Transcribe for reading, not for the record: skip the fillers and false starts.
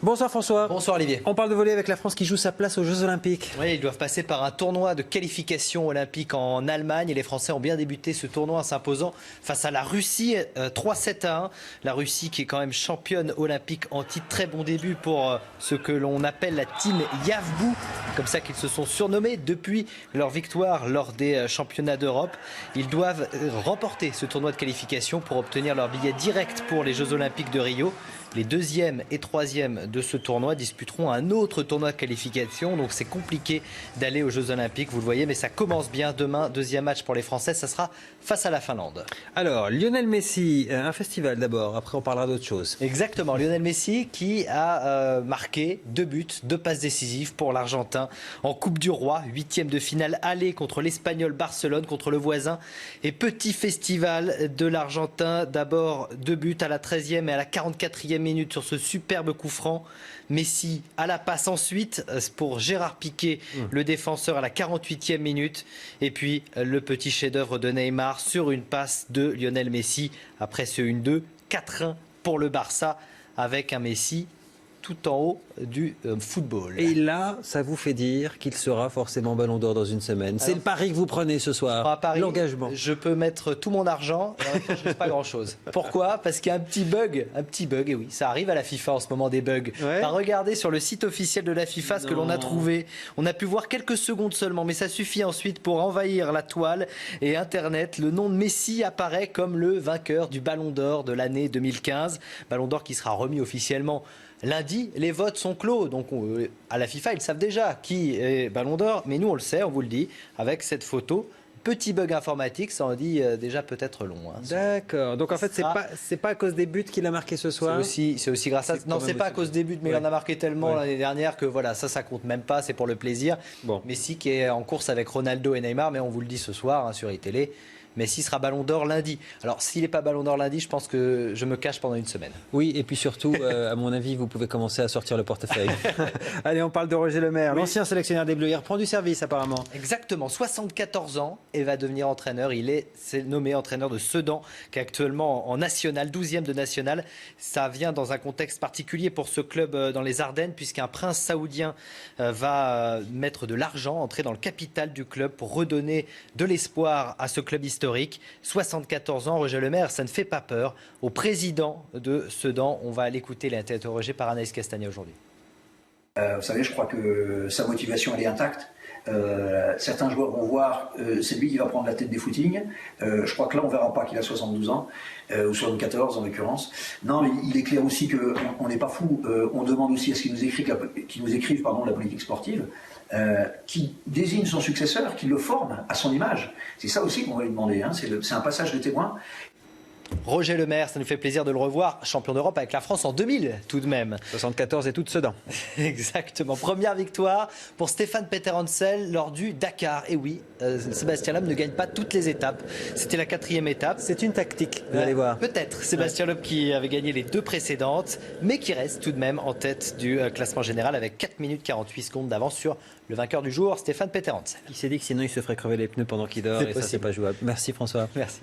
Bonsoir François. Bonsoir Olivier. On parle de volley avec la France qui joue sa place aux Jeux Olympiques. Oui, ils doivent passer par un tournoi de qualification olympique en Allemagne et les Français ont bien débuté ce tournoi en s'imposant face à la Russie 3-7-1. La Russie qui est quand même championne olympique en titre. Très bon début pour ce que l'on appelle la team Yavbou, comme ça qu'ils se sont surnommés depuis leur victoire lors des championnats d'Europe. Ils doivent remporter ce tournoi de qualification pour obtenir leur billet direct pour les Jeux Olympiques de Rio. Les deuxième et troisième de ce tournoi disputeront un autre tournoi de qualification. Donc c'est compliqué d'aller aux Jeux Olympiques, vous le voyez, mais ça commence bien demain. Deuxième match pour les Français, ça sera face à la Finlande. Alors, Lionel Messi, un festival d'abord, après on parlera d'autre chose. Exactement, Lionel Messi qui a marqué 2 buts, 2 passes décisives pour l'Argentin en Coupe du Roi. 8e de finale aller contre l'Espagnol Barcelone, contre le voisin. Et petit festival de l'Argentin, d'abord 2 buts à la 13e et à la 44e minute sur ce superbe coup franc. Messi à la passe ensuite pour Gérard Piqué, le défenseur à la 48e minute. Et puis le petit chef-d'œuvre de Neymar sur une passe de Lionel Messi. Après ce 1-2, 4-1 pour le Barça avec un Messi tout en haut du football. Et là, ça vous fait dire qu'il sera forcément Ballon d'Or dans une semaine. C'est le pari que vous prenez ce soir. À Paris, l'engagement. Je peux mettre tout mon argent et en même temps, je ne pas grand-chose. Pourquoi? Parce qu'il y a un petit bug, et oui, ça arrive à la FIFA en ce moment, des bugs. Ouais. Regardez sur le site officiel de la FIFA ce que l'on a trouvé. On a pu voir quelques secondes seulement, mais ça suffit ensuite pour envahir la toile et Internet. Le nom de Messi apparaît comme le vainqueur du Ballon d'Or de l'année 2015. Ballon d'Or qui sera remis officiellement lundi. Les votes sont clos, donc à la FIFA ils savent déjà qui est Ballon d'Or, mais nous on le sait, on vous le dit, avec cette photo. Petit bug informatique, ça en dit déjà peut-être long. Hein. D'accord, donc en fait c'est pas à cause des buts qu'il a marqué ce soir. C'est aussi grâce à... Non, c'est pas à cause des buts, mais il en a marqué tellement l'année dernière que voilà, ça compte même pas, c'est pour le plaisir. Bon. Messi qui est en course avec Ronaldo et Neymar, mais on vous le dit ce soir hein, sur iTélé. Messi sera Ballon d'Or lundi. Alors, s'il n'est pas Ballon d'Or lundi, je pense que je me cache pendant une semaine. Oui, et puis surtout, à mon avis, vous pouvez commencer à sortir le portefeuille. Allez, on parle de Roger Lemaire, l'ancien sélectionneur des Bleus. Il reprend du service apparemment. Exactement, 74 ans et va devenir entraîneur. Il est nommé entraîneur de Sedan, qui est actuellement en national, 12e de national. Ça vient dans un contexte particulier pour ce club dans les Ardennes, puisqu'un prince saoudien va mettre de l'argent, entrer dans le capital du club pour redonner de l'espoir à ce club historique. 74 ans, Roger Lemaire, ça ne fait pas peur. Au président de Sedan, on va l'écouter, il a été interrogé par Anaïs Castagna aujourd'hui. Vous savez, je crois que sa motivation, elle est intacte. Certains joueurs vont voir, c'est lui qui va prendre la tête des footings. Je crois que là, on ne verra pas qu'il a 72 ans, ou 74 en l'occurrence. Non, mais il est clair aussi qu'on n'est pas fou. On demande aussi à ce qu'ils nous écrivent la politique sportive, qui désigne son successeur, qui le forme à son image. C'est ça aussi qu'on va lui demander. Hein. C'est un passage de témoin. Roger Lemaire, ça nous fait plaisir de le revoir, champion d'Europe avec la France en 2000 tout de même. 74 et toute Sedan. Exactement, première victoire pour Stéphane Peter Hansel lors du Dakar. Et oui, Sébastien Loeb ne gagne pas toutes les étapes. C'était la 4e étape. C'est une tactique, vous allez voir. Peut-être Sébastien Loeb qui avait gagné les 2 précédentes, mais qui reste tout de même en tête du classement général avec 4 minutes 48 secondes d'avance sur le vainqueur du jour, Stéphane Peter Hansel. Il s'est dit que sinon il se ferait crever les pneus pendant qu'il dort et ça c'est pas jouable. Merci François. Merci.